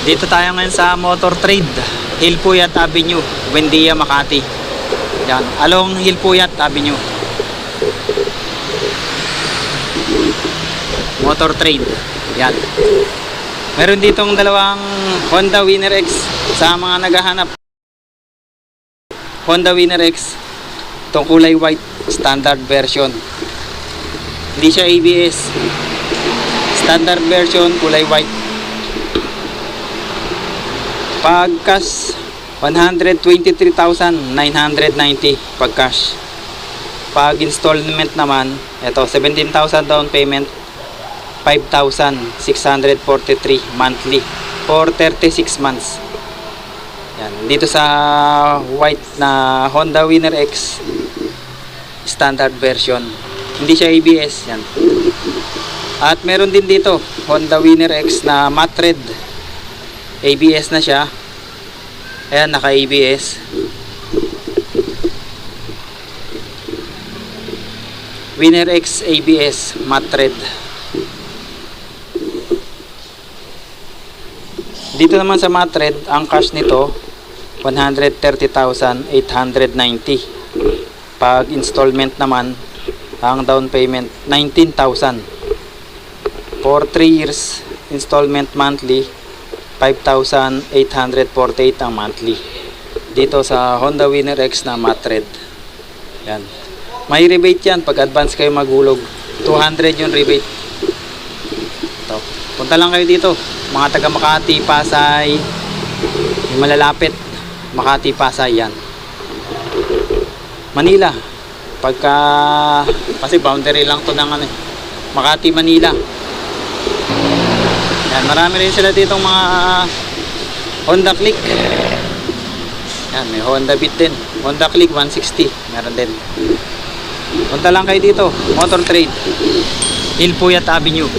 Dito tayo ngayon sa Motor Trade, Hilpuyat Avenue, Buendia, Makati. Yan, along Hilpuyat Avenue. Motor Trade. Yan. Meron ditong dalawang Honda Winner X sa mga naghahanap. Honda Winner X, itong kulay white, standard version. Hindi siya ABS. Standard version, kulay white. Pag cash, 123,990 pag cash. Pag installment naman, ito 17,000 down payment, 5,643 monthly for 36 months. Yan, dito sa white na Honda Winner X standard version. Hindi siya ABS yan. At meron din dito Honda Winner X na matte red. ABS na siya. Ayan, naka ABS. Winner X ABS matte red. Dito naman sa matte red, ang cash nito 130,890. Pag installment naman, ang down payment 19,000. For 3 years installment monthly 5,848 ang monthly. Dito sa Honda Winner X na matte red. Yan. May rebate yan pag advance kayo maghulog. 200 yung rebate. Ito. Punta lang kayo dito. Mga taga Makati, Pasay, yung malalapit. Makati, Pasay yan. Manila. Pagka, kasi boundary lang to ng Makati, Manila. Yan, marami rin sila ditong mga Honda Click. Yan, may Honda Beat din. Honda Click 160, meron din. Punta lang kayo dito, Motor Trade, Hilpuyat Avenue.